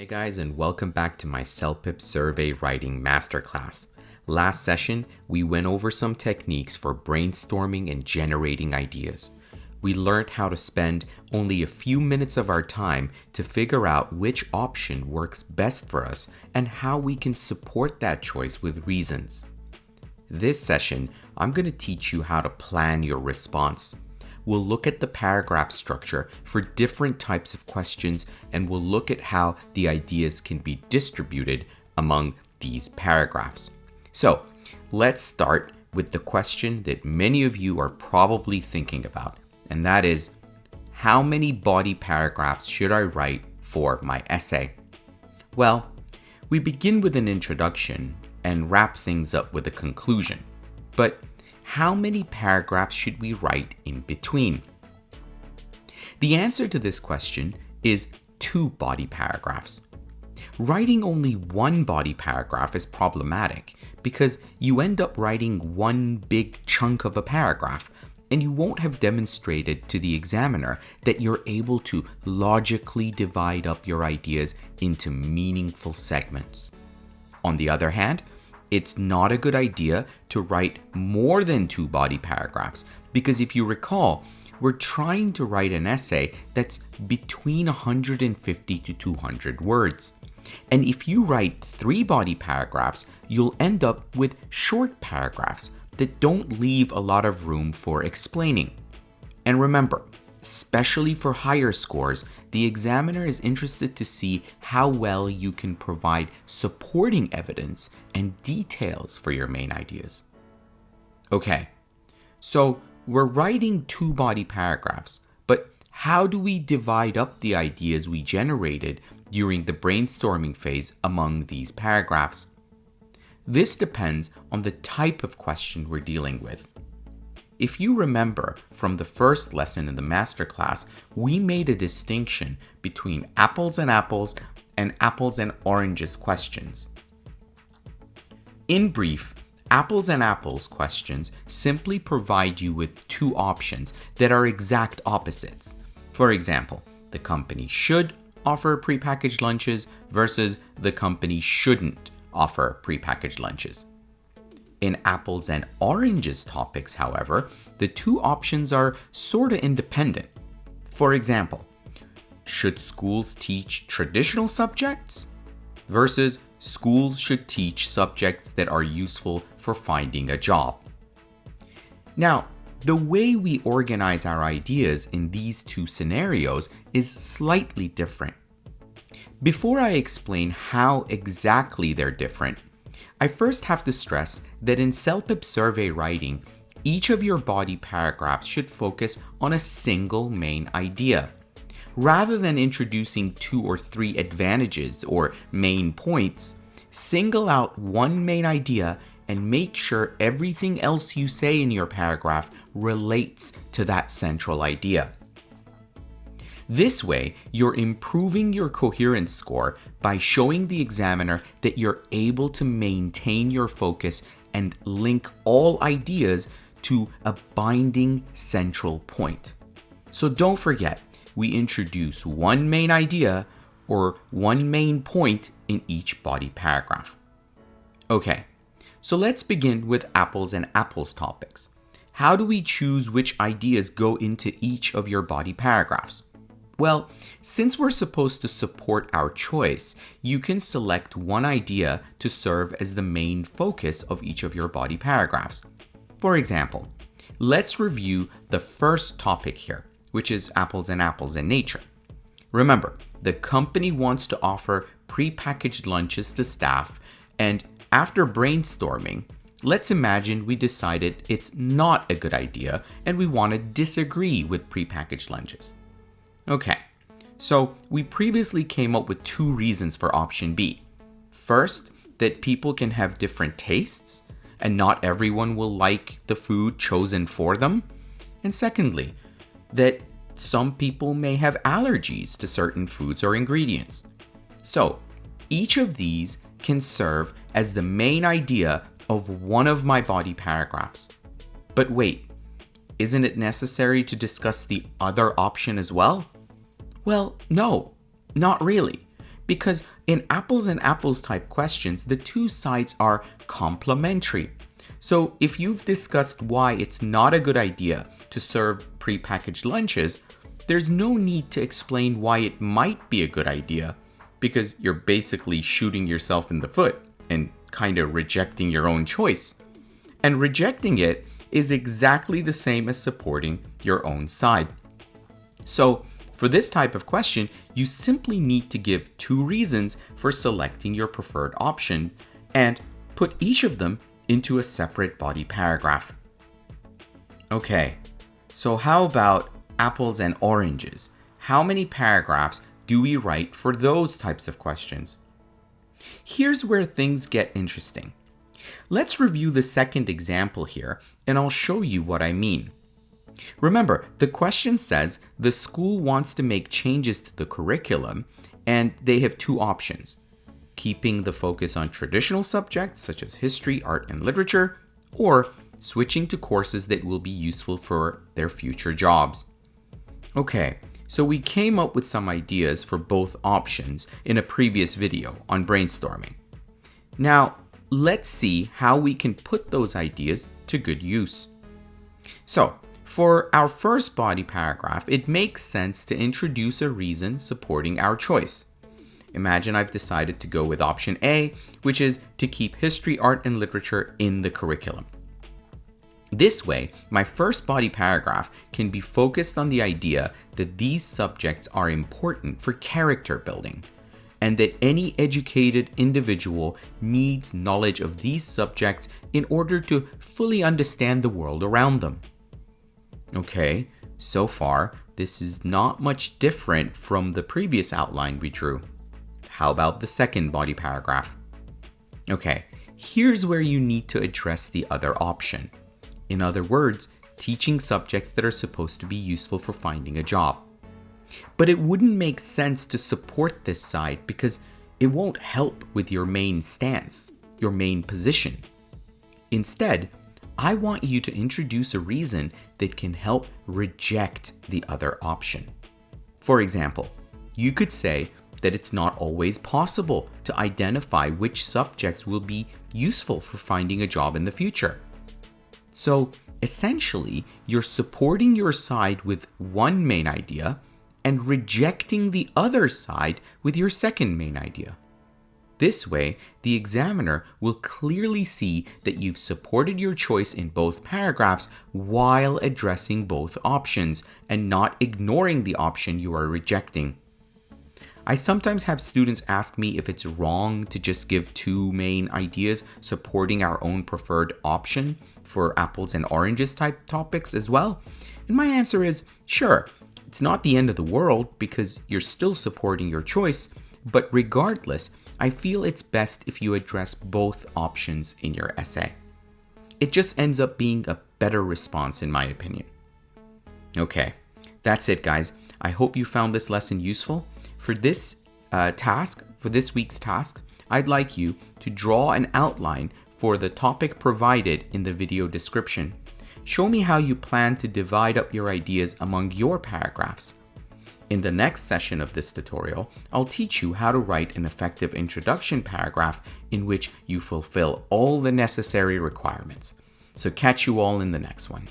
Hey guys, and welcome back to my CELPIP survey writing masterclass. Last session, we went over some techniques for brainstorming and generating ideas. We learned how to spend only a few minutes of our time to figure out which option works best for us and how we can support that choice with reasons. This session, I'm going to teach you how to plan your response. We'll look at the paragraph structure for different types of questions, and we'll look at how the ideas can be distributed among these paragraphs. So let's start with the question that many of you are probably thinking about, and that is, how many body paragraphs should I write for my essay? Well, we begin with an introduction and wrap things up with a conclusion. But how many paragraphs should we write in between? The answer to this question is 2 body paragraphs. Writing only 1 body paragraph is problematic because you end up writing one big chunk of a paragraph, and you won't have demonstrated to the examiner that you're able to logically divide up your ideas into meaningful segments. On the other hand, it's not a good idea to write more than 2 body paragraphs because if you recall, we're trying to write an essay that's between 150 to 200 words. And if you write 3 body paragraphs, you'll end up with short paragraphs that don't leave a lot of room for explaining. And remember, especially for higher scores, the examiner is interested to see how well you can provide supporting evidence and details for your main ideas. Okay, so we're writing 2 body paragraphs, but how do we divide up the ideas we generated during the brainstorming phase among these paragraphs? This depends on the type of question we're dealing with. If you remember from the first lesson in the masterclass, we made a distinction between apples and oranges questions. In brief, apples and apples questions simply provide you with 2 options that are exact opposites. For example, the company should offer prepackaged lunches versus the company shouldn't offer prepackaged lunches. In apples and oranges topics, however, the 2 options are sort of independent. For example, should schools teach traditional subjects versus schools should teach subjects that are useful for finding a job. Now, the way we organize our ideas in these 2 scenarios is slightly different. Before I explain how exactly they're different, I first have to stress that in CELPIP survey writing, each of your body paragraphs should focus on a single main idea. Rather than introducing 2 or 3 advantages or main points, single out one main idea and make sure everything else you say in your paragraph relates to that central idea. This way, you're improving your coherence score by showing the examiner that you're able to maintain your focus and link all ideas to a binding central point. So don't forget, we introduce one main idea or one main point in each body paragraph. Okay, so let's begin with apples and apples topics. How do we choose which ideas go into each of your body paragraphs? Well, since we're supposed to support our choice, you can select one idea to serve as the main focus of each of your body paragraphs. For example, let's review the first topic here, which is apples and nature. Remember, the company wants to offer prepackaged lunches to staff, and after brainstorming, let's imagine we decided it's not a good idea and we want to disagree with prepackaged lunches. Okay, so we previously came up with 2 reasons for option B. First, that people can have different tastes and not everyone will like the food chosen for them. And secondly, that some people may have allergies to certain foods or ingredients. So each of these can serve as the main idea of one of my body paragraphs. But wait, isn't it necessary to discuss the other option as well? Well, no, not really, Because in apples and apples type questions, the two sides are complementary. So if you've discussed why it's not a good idea to serve prepackaged lunches, there's no need to explain why it might be a good idea, because you're basically shooting yourself in the foot and kind of rejecting your own choice. And rejecting it is exactly the same as supporting your own side. So for this type of question, you simply need to give two reasons for selecting your preferred option and put each of them into a separate body paragraph. Okay, so how about apples and oranges? How many paragraphs do we write for those types of questions? Here's where things get interesting. Let's review the second example here, and I'll show you what I mean. Remember, the question says the school wants to make changes to the curriculum, and they have two options: keeping the focus on traditional subjects such as history, art, and literature, or switching to courses that will be useful for their future jobs. Okay, so we came up with some ideas for both options in a previous video on brainstorming. Now, let's see how we can put those ideas to good use. So, for our first body paragraph, it makes sense to introduce a reason supporting our choice. Imagine I've decided to go with option A, which is to keep history, art, and literature in the curriculum. This way, my first body paragraph can be focused on the idea that these subjects are important for character building, and that any educated individual needs knowledge of these subjects in order to fully understand the world around them. Okay, so far, this is not much different from the previous outline we drew. How about the second body paragraph? Okay, here's where you need to address the other option. In other words, teaching subjects that are supposed to be useful for finding a job. But it wouldn't make sense to support this side because it won't help with your main stance, your main position. Instead, I want you to introduce a reason that can help reject the other option. For example, you could say that it's not always possible to identify which subjects will be useful for finding a job in the future. So essentially, you're supporting your side with one main idea and rejecting the other side with your second main idea. This way, the examiner will clearly see that you've supported your choice in both paragraphs while addressing both options and not ignoring the option you are rejecting. I sometimes have students ask me if it's wrong to just give two main ideas supporting our own preferred option for apples and oranges type topics as well. And my answer is, sure, it's not the end of the world because you're still supporting your choice, but regardless, I feel it's best if you address both options in your essay. It just ends up being a better response in my opinion. Okay, that's it guys. I hope you found this lesson useful. For this week's task, I'd like you to draw an outline for the topic provided in the video description. Show me how you plan to divide up your ideas among your paragraphs. In the next session of this tutorial, I'll teach you how to write an effective introduction paragraph in which you fulfill all the necessary requirements. So catch you all in the next one.